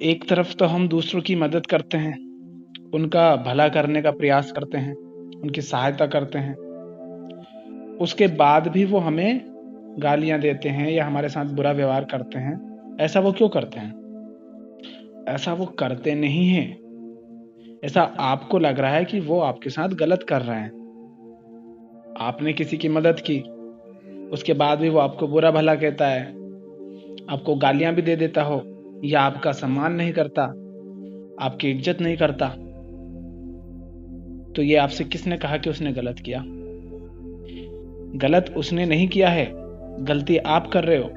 एक तरफ तो हम दूसरों की मदद करते हैं, उनका भला करने का प्रयास करते हैं, उनकी सहायता करते हैं। उसके बाद भी वो हमें गालियाँ देते हैं या हमारे साथ बुरा व्यवहार करते हैं। ऐसा वो क्यों करते हैं? ऐसा वो करते नहीं हैं। ऐसा आपको लग रहा है कि वो आपके साथ गलत कर रहे हैं। आपने किसी की मदद की, उसके बाद भी वो आपको बुरा भला कहता है, आपको गालियाँ भी दे देता हो या आपका सम्मान नहीं करता, आपकी इज्जत नहीं करता, तो ये आपसे किसने कहा कि उसने गलत किया? गलत उसने नहीं किया है, गलती आप कर रहे हो।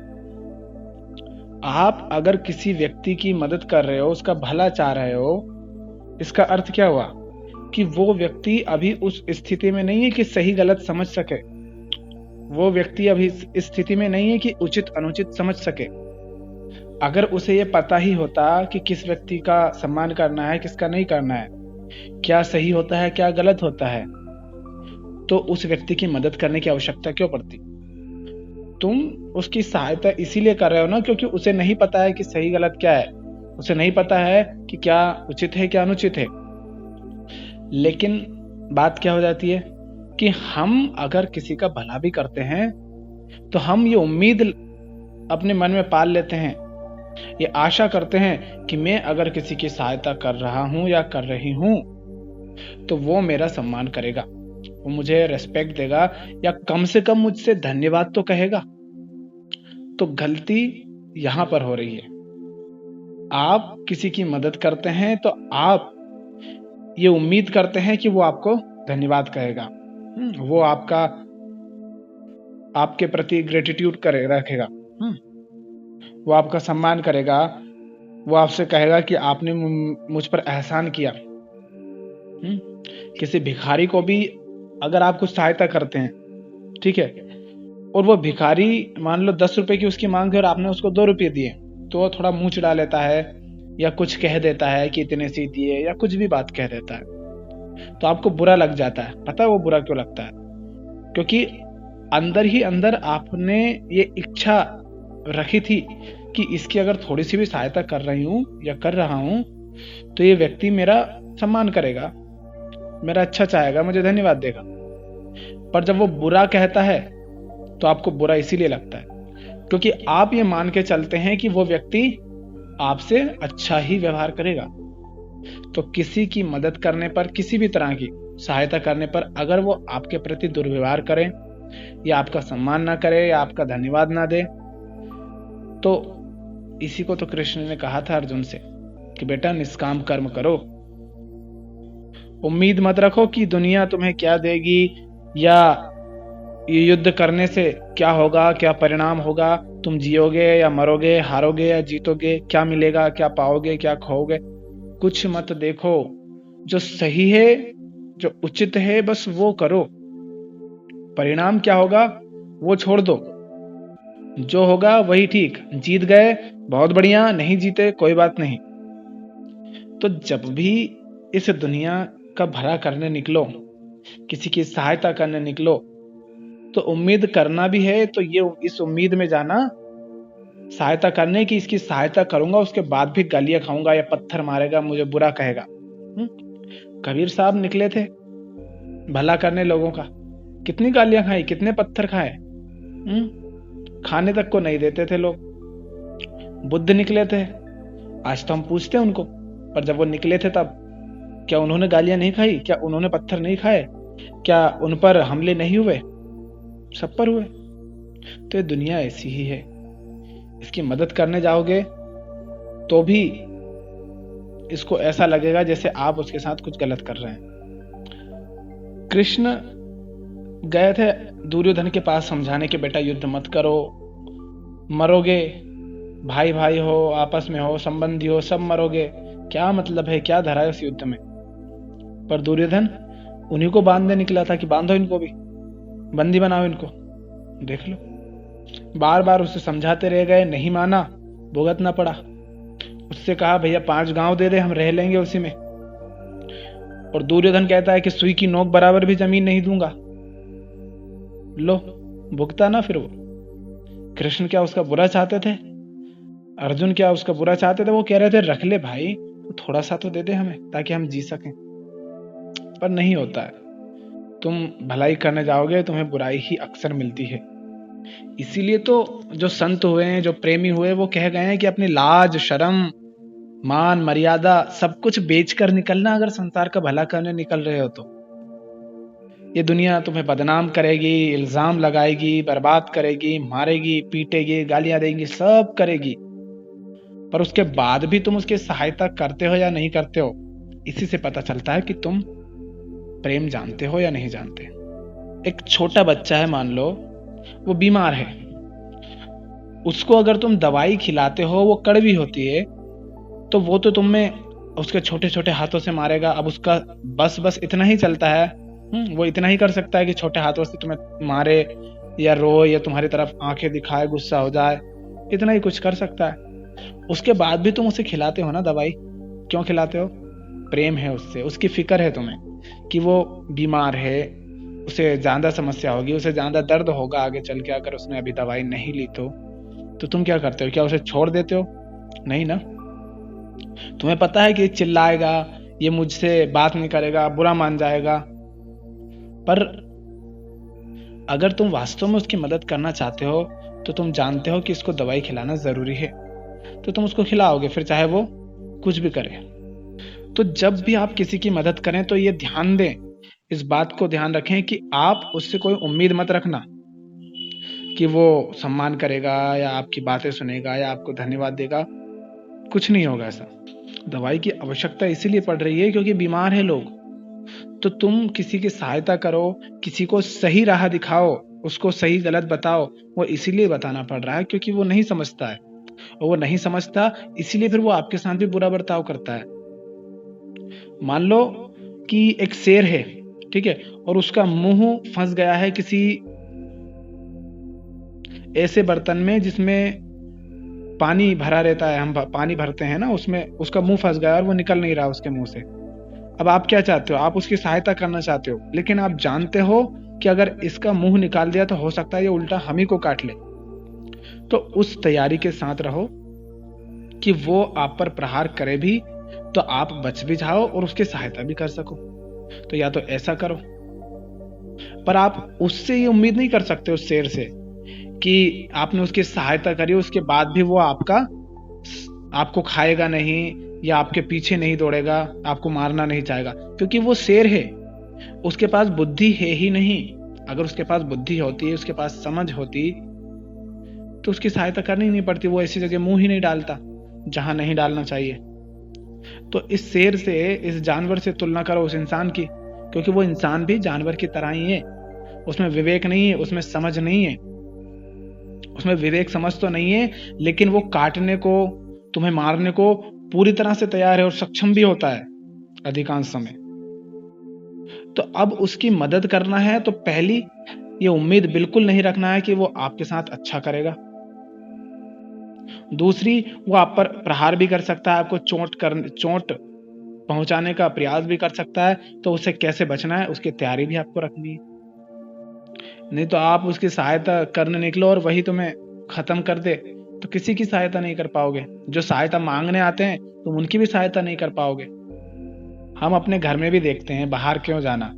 आप अगर किसी व्यक्ति की मदद कर रहे हो, उसका भला चाह रहे हो, इसका अर्थ क्या हुआ? कि वो व्यक्ति अभी उस स्थिति में नहीं है कि सही गलत समझ सके। वो व्यक्ति अभी इस स्थिति में नहीं है कि उचित अनुचित समझ सके। अगर उसे ये पता ही होता कि किस व्यक्ति का सम्मान करना है, किसका नहीं करना है, क्या सही होता है, क्या गलत होता है, तो उस व्यक्ति की मदद करने की आवश्यकता क्यों पड़ती? तुम उसकी सहायता इसीलिए कर रहे हो ना, क्योंकि उसे नहीं पता है कि सही गलत क्या है, उसे नहीं पता है कि क्या उचित है क्या अनुचित है। लेकिन बात क्या हो जाती है कि हम अगर किसी का भला भी करते हैं तो हम ये उम्मीद अपने मन में पाल लेते हैं, ये आशा करते हैं कि मैं अगर किसी की सहायता कर रहा हूं या कर रही हूं तो वो मेरा सम्मान करेगा, वो मुझे रेस्पेक्ट देगा या कम से कम मुझसे धन्यवाद तो कहेगा। तो गलती यहां पर हो रही है। आप किसी की मदद करते हैं तो आप ये उम्मीद करते हैं कि वो आपको धन्यवाद कहेगा, वो आपके प्रति ग्रेटिट्यूड रखेगा, वो आपका सम्मान करेगा, वो आपसे कहेगा कि आपने मुझ पर एहसान किया। किसी भिखारी को भी अगर आप कुछ सहायता करते हैं, ठीक है, और वो भिखारी मान लो 10 रुपए की उसकी मांग है और आपने उसको 2 रुपये दिए, तो वो थोड़ा मुंह चिढ़ा लेता है या कुछ कह देता है कि इतने से दिए या कुछ भी बात कह देता है, तो आपको बुरा लग जाता है। पता है वो बुरा क्यों लगता है? क्योंकि अंदर ही अंदर आपने ये इच्छा रखी थी कि इसकी अगर थोड़ी सी भी सहायता कर रही हूं या कर रहा हूं तो ये व्यक्ति मेरा सम्मान करेगा, मेरा अच्छा चाहेगा, मुझे धन्यवाद देगा। पर जब वो बुरा कहता है तो आपको बुरा इसीलिए लगता है क्योंकि आप ये मान के चलते हैं कि वो व्यक्ति आपसे अच्छा ही व्यवहार करेगा। तो किसी की मदद करने पर, किसी भी तरह की सहायता करने पर अगर वो आपके प्रति दुर्व्यवहार करे या आपका सम्मान ना करे या आपका धन्यवाद ना दे, तो इसी को तो कृष्ण ने कहा था अर्जुन से कि बेटा निष्काम कर्म करो, उम्मीद मत रखो कि दुनिया तुम्हें क्या देगी या ये युद्ध करने से क्या होगा, क्या परिणाम होगा, तुम जियोगे या मरोगे, हारोगे या जीतोगे, क्या मिलेगा, क्या पाओगे, क्या खोओगे। कुछ मत देखो, जो सही है, जो उचित है, बस वो करो। परिणाम क्या होगा वो छोड़ दो, जो होगा वही ठीक। जीत गए बहुत बढ़िया, नहीं जीते कोई बात नहीं। तो जब भी इस दुनिया का भला करने निकलो, किसी की सहायता करने निकलो, तो उम्मीद करना भी है तो ये इस उम्मीद में जाना सहायता करने की, इसकी सहायता करूंगा उसके बाद भी गालियां खाऊंगा या पत्थर मारेगा, मुझे बुरा कहेगा। कबीर साहब निकले थे भला करने लोगों का, कितनी गालियां खाई, कितने पत्थर खाए, खाने तक को नहीं देते थे लोग। बुद्ध निकले थे, आज तो हम पूछते हैं उनको, पर जब वो निकले थे तब क्या उन्होंने गालियां नहीं खाई? क्या उन्होंने पत्थर नहीं खाए? क्या उन पर हमले नहीं हुए? सब पर हुए। तो ये दुनिया ऐसी ही है, इसकी मदद करने जाओगे तो भी इसको ऐसा लगेगा जैसे आप उसके साथ कुछ गलत कर रहे हैं। कृष्ण गए थे दुर्योधन के पास समझाने के बेटा युद्ध मत करो, मरोगे, भाई भाई हो, आपस में हो, संबंधी हो, सब मरोगे, क्या मतलब है, क्या धरा है उस युद्ध में। पर दुर्योधन उन्हीं को बांधने निकला था कि बांधो इनको भी, बंदी बनाओ इनको। देख लो, बार बार उसे समझाते रह गए, नहीं माना, भुगतना पड़ा। उससे कहा भैया 5 गांव दे दे, हम रह लेंगे उसी में। और दुर्योधन कहता है कि सुई की नोक बराबर भी जमीन नहीं दूंगा। लो, भुगता ना फिर वो। कृष्ण क्या उसका बुरा चाहते थे? अर्जुन क्या उसका बुरा चाहते थे? वो कह रहे थे रख ले भाई, तो थोड़ा सा तो दे दे हमें ताकि हम जी सकें। पर नहीं होता है। तुम भलाई करने जाओगे, तुम्हें बुराई ही अक्सर मिलती है। इसीलिए तो जो संत हुए हैं, जो प्रेमी हुए, वो कह गए हैं कि अपनी लाज, शर्म, मान, मर्यादा सब कुछ बेचकर निकलना अगर संसार का भला करने निकल रहे हो तो। ये दुनिया तुम्हें बदनाम करेगी, इल्जाम लगाएगी, बर्बाद करेगी, मारेगी, पीटेगी, गालियां देगी, सब करेगी, पर उसके बाद भी तुम उसकी सहायता करते हो या नहीं करते हो, इसी से पता चलता है कि तुम प्रेम जानते हो या नहीं जानते। एक छोटा बच्चा है, मान लो वो बीमार है, उसको अगर तुम दवाई खिलाते हो, वो कड़वी होती है, तो वो तो तुम्हें उसके छोटे छोटे हाथों से मारेगा। अब उसका बस इतना ही चलता है, वो इतना ही कर सकता है कि छोटे हाथों से तुम्हें मारे या रोए या तुम्हारी तरफ आंखें दिखाए, गुस्सा हो जाए, इतना ही कुछ कर सकता है। उसके बाद भी तुम उसे खिलाते हो ना दवाई। क्यों खिलाते हो? प्रेम है उससे, उसकी फिक्र है तुम्हें कि वो बीमार है, उसे ज्यादा समस्या होगी, उसे ज्यादा दर्द होगा आगे चल के अगर उसने अभी दवाई नहीं ली तो तुम क्या करते हो? क्या उसे छोड़ देते हो? नहीं ना। तुम्हें पता है कि ये चिल्लाएगा, ये मुझसे बात नहीं करेगा, बुरा मान जाएगा, पर अगर तुम वास्तव में उसकी मदद करना चाहते हो तो तुम जानते हो कि इसको दवाई खिलाना जरूरी है, तो तुम उसको खिलाओगे, फिर चाहे वो कुछ भी करे। तो जब भी आप किसी की मदद करें तो ये ध्यान दें, इस बात को ध्यान रखें कि आप उससे कोई उम्मीद मत रखना कि वो सम्मान करेगा या आपकी बातें सुनेगा या आपको धन्यवाद देगा। कुछ नहीं होगा ऐसा। दवाई की आवश्यकता इसीलिए पड़ रही है क्योंकि बीमार है लोग। तो तुम किसी की सहायता करो, किसी को सही राह दिखाओ, उसको सही गलत बताओ। वो इसीलिए बताना पड़ रहा है क्योंकि वो नहीं समझता है, और वो नहीं समझता इसीलिए फिर वो आपके साथ भी बुरा बर्ताव करता है। मान लो कि एक शेर है, ठीक है, और उसका मुंह फंस गया है किसी ऐसे बर्तन में जिसमें पानी भरा रहता है, हम पानी भरते हैं ना, उसमें उसका मुंह फंस गया और वो निकल नहीं रहा उसके मुंह से। अब आप क्या चाहते हो? आप उसकी सहायता करना चाहते हो, लेकिन आप जानते हो कि अगर इसका मुंह निकाल दिया तो हो सकता है ये उल्टा हम ही को काट ले। तो उस तैयारी के साथ रहो कि वो आप पर प्रहार करे भी तो आप बच भी जाओ और उसकी सहायता भी कर सको। तो या तो ऐसा करो, पर आप उससे ये उम्मीद नहीं कर सकते उस शेर से कि आपने उसकी सहायता करी उसके बाद भी वो आपको खाएगा नहीं या आपके पीछे नहीं दौड़ेगा, आपको मारना नहीं चाहेगा, क्योंकि वो शेर है, उसके पास बुद्धि है ही नहीं। अगर उसके पास बुद्धि होती, उसके पास समझ होती, तो उसकी सहायता करनी नहीं पड़ती, वो ऐसी जगह मुंह ही नहीं डालता जहां नहीं डालना चाहिए। तो इस शेर से, इस जानवर से तुलना करो उस इंसान की, क्योंकि वो इंसान भी जानवर की तरह ही है। उसमें विवेक नहीं है, उसमें समझ नहीं है, उसमें विवेक समझ तो नहीं है, लेकिन वो काटने को, तुम्हें मारने को पूरी तरह से तैयार है और सक्षम भी होता है अधिकांश समय। तो अब उसकी मदद करना है तो पहली ये उम्मीद बिल्कुल नहीं रखना है कि वो आपके साथ अच्छा करेगा। दूसरी, वो आप पर प्रहार भी कर सकता है, आपको चोट पहुंचाने का प्रयास भी कर सकता है, तो उससे कैसे बचना है उसकी तैयारी भी आपको रखनी है। नहीं तो आप उसकी सहायता करने निकलो और वही तुम्हें खत्म कर दे, तो किसी की सहायता नहीं कर पाओगे। जो सहायता मांगने आते हैं तुम उनकी भी सहायता नहीं कर पाओगे। हम अपने घर में भी देखते हैं, बाहर क्यों जाना,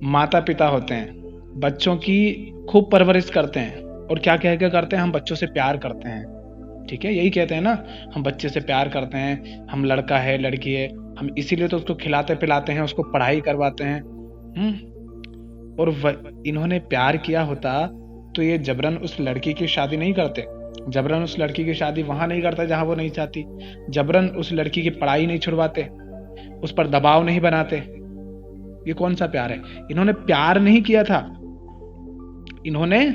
माता पिता होते हैं, बच्चों की खूब परवरिश करते हैं, और क्या कह के करते हैं? हम बच्चों से प्यार करते हैं, ठीक है, यही कहते हैं ना, हम बच्चे से प्यार करते हैं, हम लड़का है लड़की है, हम इसीलिए तो उसको खिलाते पिलाते हैं, उसको पढ़ाई करवाते हैं। और इन्होंने प्यार किया होता तो ये जबरन उस लड़की की शादी नहीं करते, जबरन उस लड़की की शादी वहां नहीं करते जहां वो नहीं चाहती, जबरन उस लड़की की पढ़ाई नहीं छुड़वाते, उस पर दबाव नहीं बनाते। ये कौन सा प्यार है? इन्होंने प्यार नहीं किया था, इन्होंने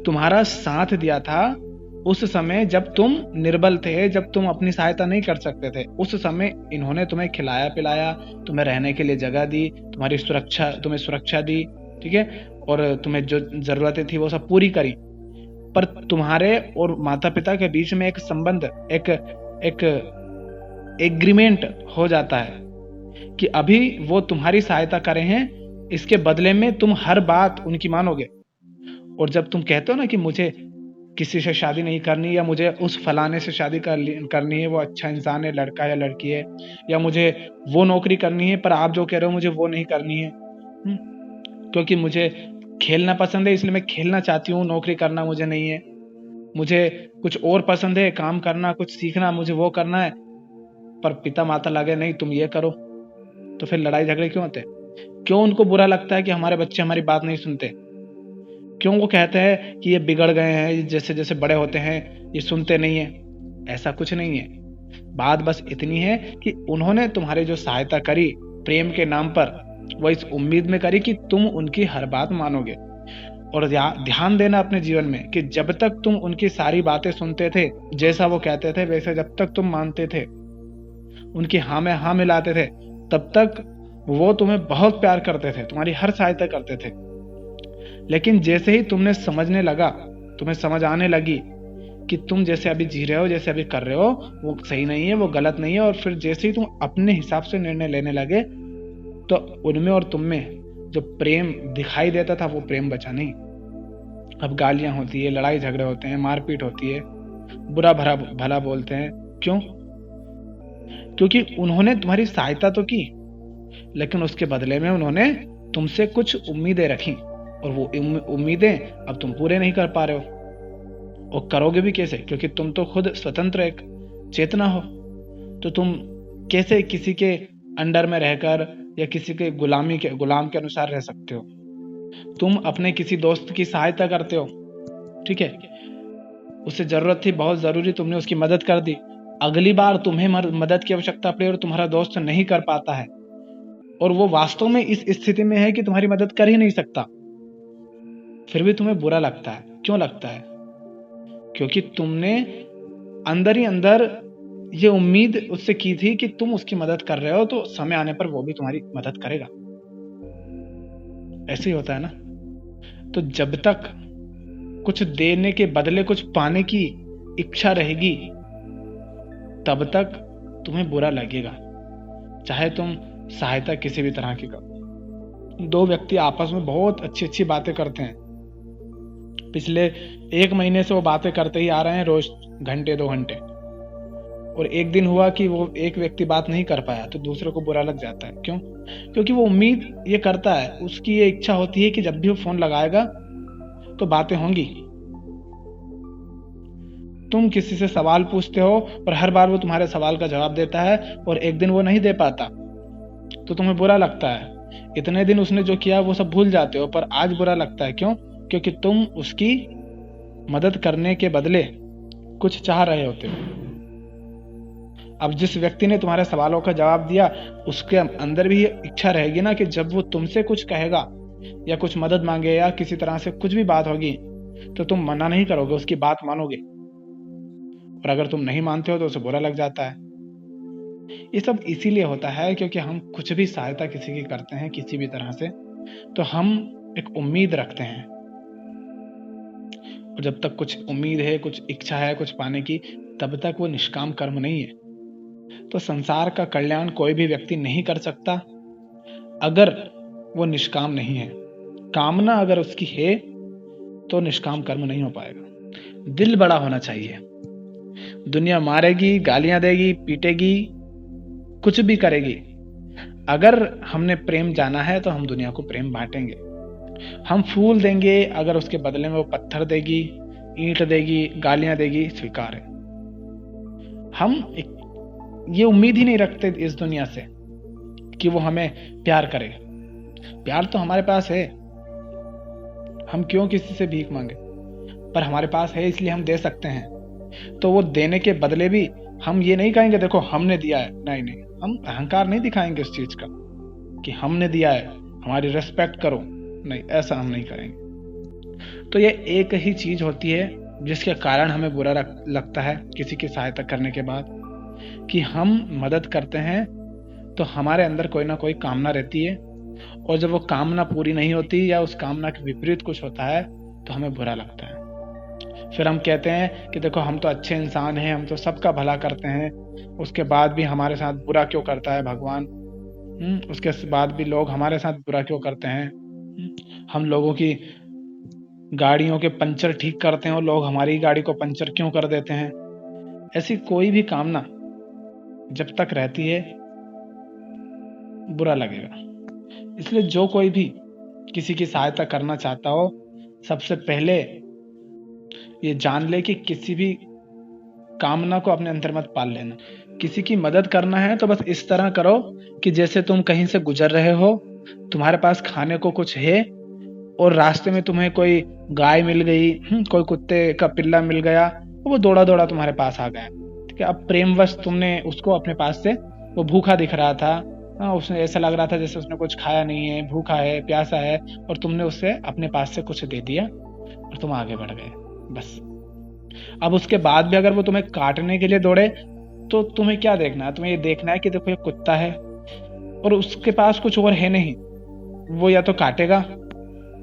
तुम्हारा साथ दिया था उस समय जब तुम निर्बल थे, जब तुम अपनी सहायता नहीं कर सकते थे। उस समय इन्होंने तुम्हें खिलाया पिलाया, तुम्हें रहने के लिए जगह दी, तुम्हें सुरक्षा दी, ठीक है, और तुम्हें जो जरूरतें थी वो सब पूरी करी। पर तुम्हारे और माता पिता के बीच में एक संबंध, एक एग्रीमेंट हो जाता है कि अभी वो तुम्हारी सहायता करे हैं, इसके बदले में तुम हर बात उनकी मानोगे। और जब तुम कहते हो ना कि मुझे किसी से शादी नहीं करनी, या मुझे उस फलाने से शादी करनी है, वो अच्छा इंसान है, लड़का या लड़की है, या मुझे वो नौकरी करनी है पर आप जो कह रहे हो मुझे वो नहीं करनी है। क्योंकि मुझे खेलना पसंद है इसलिए मैं खेलना चाहती हूँ, नौकरी करना मुझे नहीं है। मुझे कुछ और पसंद है, काम करना, कुछ सीखना, मुझे वो करना है, पर पिता माता लगे नहीं तुम ये करो। तो फिर लड़ाई झगड़े क्यों होते? क्यों उनको बुरा लगता है कि हमारे बच्चे हमारी बात नहीं सुनते? क्यों वो कहते हैं कि ये बिगड़ गए हैं, जैसे जैसे बड़े होते हैं ये सुनते नहीं है? ऐसा कुछ नहीं है। बात बस इतनी है कि उन्होंने तुम्हारी जो सहायता करी प्रेम के नाम पर, वो इस उम्मीद में करी कि तुम उनकी हर बात मानोगे। और ध्यान देना अपने जीवन में कि जब तक तुम उनकी सारी बातें सुनते थे, जैसा वो कहते थे वैसे जब तक तुम मानते थे, उनकी हाँ में हाँ मिलाते थे, तब तक वो तुम्हें बहुत प्यार करते थे, तुम्हारी हर सहायता करते थे। लेकिन जैसे ही तुमने समझने लगा, तुम्हें समझ आने लगी कि तुम जैसे अभी जी रहे हो, जैसे अभी कर रहे हो, वो सही नहीं है, वो गलत नहीं है, और फिर जैसे ही तुम अपने हिसाब से निर्णय लेने लगे, तो उनमें और तुम में जो प्रेम दिखाई देता था वो प्रेम बचा नहीं। अब गालियां होती है, लड़ाई झगड़े होते हैं, मारपीट होती है, बुरा भरा भला बोलते हैं। क्यों? क्योंकि उन्होंने तुम्हारी सहायता तो की, लेकिन उसके बदले में उन्होंने तुमसे कुछ उम्मीदें रखी, और वो उम्मीदें अब तुम पूरे नहीं कर पा रहे हो। और करोगे भी कैसे? क्योंकि तुम तो खुद स्वतंत्र एक चेतना हो, तो तुम कैसे किसी के अंडर में रहकर या किसी के गुलाम के अनुसार रह सकते हो? तुम अपने किसी दोस्त की सहायता करते हो, ठीक है, उसे जरूरत थी, बहुत जरूरी, तुमने उसकी मदद कर दी। अगली बार तुम्हें मदद की आवश्यकता पड़ी और तुम्हारा दोस्त नहीं कर पाता है, और वो वास्तव में इस स्थिति में है कि तुम्हारी मदद कर ही नहीं सकता, फिर भी तुम्हें बुरा लगता है। क्यों लगता है? क्योंकि तुमने अंदर ही अंदर ये उम्मीद उससे की थी कि तुम उसकी मदद कर रहे हो तो समय आने पर वो भी तुम्हारी मदद करेगा। ऐसे ही होता है ना। तो जब तक कुछ देने के बदले कुछ पाने की इच्छा रहेगी, तब तक तुम्हें बुरा लगेगा, चाहे तुम सहायता किसी भी तरह की करो। दो व्यक्ति आपस में बहुत अच्छी अच्छी बातें करते हैं, पिछले 1 महीने से वो बातें करते ही आ रहे हैं, रोज घंटे 2 घंटे, और एक दिन हुआ कि वो एक व्यक्ति बात नहीं कर पाया तो दूसरे को बुरा लग जाता है। क्यों? क्योंकि वो उम्मीद ये करता है, उसकी ये इच्छा होती है कि जब भी वो फोन लगाएगा तो बातें होंगी। तुम किसी से सवाल पूछते हो और हर बार वो तुम्हारे सवाल का जवाब देता है, और एक दिन वो नहीं दे पाता तो तुम्हें बुरा लगता है। इतने दिन उसने जो किया वो सब भूल जाते हो, पर आज बुरा लगता है। क्यों? क्योंकि तुम उसकी मदद करने के बदले कुछ चाह रहे होते हो। अब जिस व्यक्ति ने तुम्हारे सवालों का जवाब दिया, उसके अंदर भी ये इच्छा रहेगी ना कि जब वो तुमसे कुछ कहेगा या कुछ मदद मांगे या किसी तरह से कुछ भी बात होगी, तो तुम मना नहीं करोगे, उसकी बात मानोगे। और अगर तुम नहीं मानते हो तो उसे बुरा लग जाता है। ये सब इसीलिए होता है क्योंकि हम कुछ भी सहायता किसी की करते हैं किसी भी तरह से, तो हम एक उम्मीद रखते हैं, और जब तक कुछ उम्मीद है, कुछ इच्छा है कुछ पाने की, तब तक वो निष्काम कर्म नहीं है। तो संसार का कल्याण कोई भी व्यक्ति नहीं कर सकता अगर वो निष्काम नहीं है। कामना अगर उसकी है तो निष्काम कर्म नहीं हो पाएगा। दिल बड़ा होना चाहिए। दुनिया मारेगी, गालियां देगी, पीटेगी, कुछ भी करेगी, अगर हमने प्रेम जाना है तो हम दुनिया को प्रेम बांटेंगे। हम फूल देंगे, अगर उसके बदले में वो पत्थर देगी, ईंट देगी, गालियां देगी, स्वीकार है। हम ये उम्मीद ही नहीं रखते इस दुनिया से कि वो हमें प्यार करे। प्यार तो हमारे पास है, हम क्यों किसी से भीख मांगे? पर हमारे पास है इसलिए हम दे सकते हैं। तो वो देने के बदले भी हम ये नहीं कहेंगे देखो हमने दिया है, नहीं नहीं, हम अहंकार नहीं दिखाएंगे उस चीज का कि हमने दिया है, हमारी रेस्पेक्ट करो, नहीं, ऐसा हम नहीं करेंगे। तो ये एक ही चीज होती है जिसके कारण हमें बुरा लगता है किसी की सहायता करने के बाद, कि हम मदद करते हैं तो हमारे अंदर कोई ना कोई कामना रहती है, और जब वो कामना पूरी नहीं होती या उस कामना के विपरीत कुछ होता है तो हमें बुरा लगता है। फिर हम कहते हैं कि देखो हम तो अच्छे इंसान हैं, हम तो सबका भला करते हैं, उसके बाद भी हमारे साथ बुरा क्यों करता है भगवान? उसके बाद भी लोग हमारे साथ बुरा क्यों करते हैं? हम लोगों की गाड़ियों के पंचर ठीक करते हो लोग, हमारी गाड़ी को पंचर क्यों कर देते हैं। ऐसी कोई भी कामना जब तक रहती है बुरा लगेगा। इसलिए जो कोई भी किसी की सहायता करना चाहता हो, सबसे पहले ये जान ले कि किसी भी कामना को अपने अंदर मत पाल लेना। किसी की मदद करना है तो बस इस तरह करो कि जैसे तुम कहीं से गुजर रहे हो, तुम्हारे पास खाने को कुछ है और रास्ते में तुम्हें कोई गाय मिल गई, कोई कुत्ते का पिल्ला मिल गया, वो दौड़ा दौड़ा तुम्हारे पास आ गया, ठीक है। अब प्रेमवश तुमने उसको अपने पास से, वो भूखा दिख रहा था, उसने ऐसा लग रहा था जैसे उसने कुछ खाया नहीं है, भूखा है, प्यासा है, और तुमने उससे अपने पास से कुछ दे दिया और तुम आगे बढ़ गए, बस। अब उसके बाद भी अगर वो तुम्हें काटने के लिए दौड़े तो तुम्हें क्या देखना है? तुम्हें ये देखना है कि देखो ये कुत्ता है और उसके पास कुछ और है नहीं, वो या तो काटेगा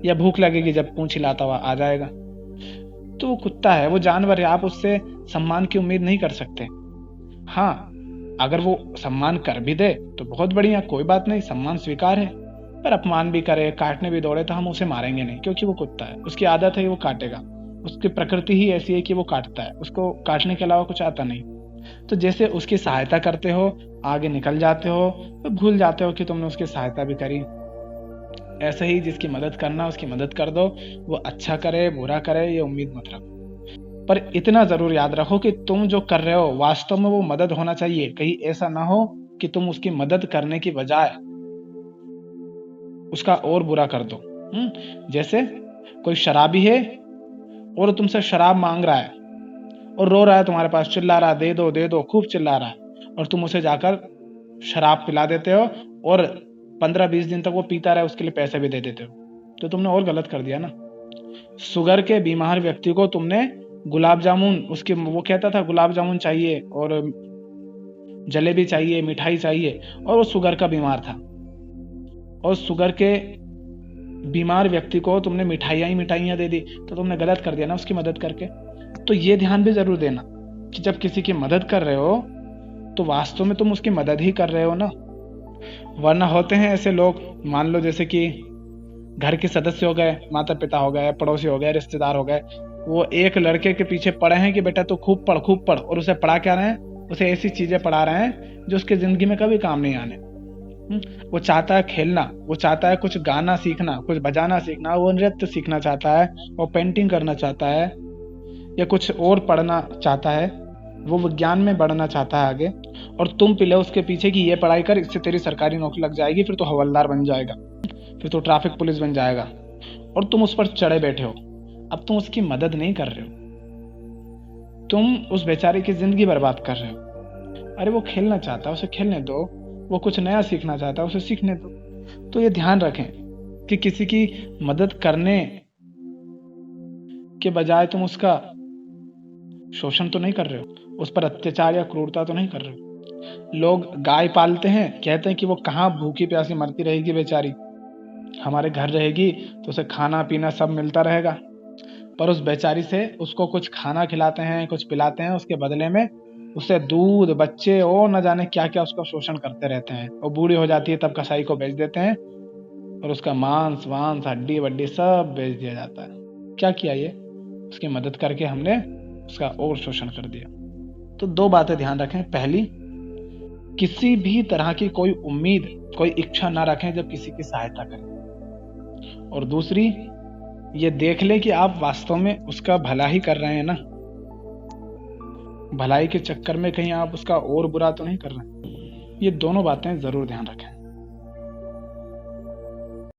या भूख लगेगी जब पूंछ हिलाता हुआ आ जाएगा। तो वो कुत्ता है, वो जानवर है, आप उससे सम्मान की उम्मीद नहीं कर सकते। हाँ, अगर वो सम्मान कर भी दे तो बहुत बढ़िया, कोई बात नहीं, सम्मान स्वीकार है। पर अपमान भी करे, काटने भी दौड़े तो हम उसे मारेंगे नहीं, क्योंकि वो कुत्ता है, उसकी आदत है, वो काटेगा, उसकी प्रकृति ही ऐसी है कि वो काटता है, उसको काटने के अलावा कुछ आता नहीं। तो जैसे उसकी सहायता करते हो, आगे निकल जाते हो, तो भूल जाते हो कि तुमने उसकी सहायता भी करी। ऐसे ही जिसकी मदद करना उसकी मदद कर दो, वो अच्छा करे बुरा करे ये उम्मीद मत रखो। पर इतना जरूर याद रखो कि तुम जो कर रहे हो वास्तव में वो मदद होना चाहिए। कहीं ऐसा ना हो कि तुम उसकी मदद करने की बजाय उसका और बुरा कर दो। जैसे कोई शराबी है और तुमसे शराब मांग रहा है और रो रहा है तुम्हारे पास, चिल्ला रहा है दे दो, खूब चिल्ला रहा है, और तुम उसे जाकर शराब पिला देते हो और 15-20 दिन तक वो पीता रहे, उसके लिए पैसे भी दे देते हो, तो तुमने और गलत कर दिया ना। शुगर के बीमार व्यक्ति को तुमने गुलाब जामुन, उसके वो कहता था गुलाब जामुन चाहिए और जलेबी चाहिए, मिठाई चाहिए, और वो शुगर का बीमार था, और शुगर के बीमार व्यक्ति को तुमने मिठाइयाँ दे दी, तो तुमने गलत कर दिया ना उसकी मदद करके। तो ये ध्यान भी जरूर देना कि जब किसी की मदद कर रहे हो तो वास्तव में तुम उसकी मदद ही कर रहे हो ना। वरना होते हैं ऐसे लोग, मान लो जैसे कि घर के सदस्य हो गए, माता पिता हो गए, पड़ोसी हो गए, रिश्तेदार हो गए, वो एक लड़के के पीछे पड़े हैं कि बेटा तू खूब पढ़, और उसे पढ़ा क्या रहे हैं, उसे ऐसी चीजें पढ़ा रहे हैं जो उसके जिंदगी में कभी काम नहीं आने। वो चाहता है खेलना, वो चाहता है कुछ गाना सीखना, कुछ बजाना सीखना, वो नृत्य सीखना चाहता है, वो पेंटिंग करना चाहता है, या कुछ और पढ़ना चाहता है, वो विज्ञान में बढ़ना चाहता है आगे, और तुम पिले उसके पीछे कि ये पढ़ाई कर, इससे तेरी सरकारी नौकरी लग जाएगी, फिर तो हवलदार बन जाएगा, फिर तो ट्रैफिक पुलिस बन जाएगा, और तुम उस पर चढ़े बैठे हो। अब तुम उसकी मदद नहीं कर रहे हो, तुम उस बेचारे की जिंदगी बर्बाद कर रहे हो। अरे वो खेलना चाहता है, उसे खेलने दो, वो कुछ नया सीखना चाहता है, उसे सीखने दो। तो ये ध्यान रखें कि किसी की मदद करने के बजाय तुम उसका शोषण तो नहीं कर रहे हो, उस पर अत्याचार या क्रूरता तो नहीं कर रहे हो। लोग गाय पालते हैं, कहते हैं कि वो कहाँ भूखी प्यासी मरती रहेगी बेचारी, हमारे घर रहेगी तो उसे खाना पीना सब मिलता रहेगा, पर उस बेचारी से उसको कुछ खाना खिलाते हैं, कुछ पिलाते हैं, उसके बदले में उससे दूध, बच्चे और न जाने क्या क्या उसका शोषण करते रहते हैं। और बूढ़ी हो जाती है तब कसाई को बेच देते हैं और उसका मांस वांस हड्डी वड्डी सब बेच दिया जाता है। क्या किया ये? उसकी मदद करके हमने उसका और शोषण कर दिया। तो दो बातें ध्यान रखें। पहली, किसी भी तरह की कोई उम्मीद, कोई इच्छा ना रखें जब किसी की सहायता करें। और दूसरी, ये देख लें कि आप वास्तव में उसका भला ही कर रहे हैं ना, भलाई के चक्कर में कहीं आप उसका और बुरा तो नहीं कर रहे हैं। ये दोनों बातें जरूर ध्यान रखें।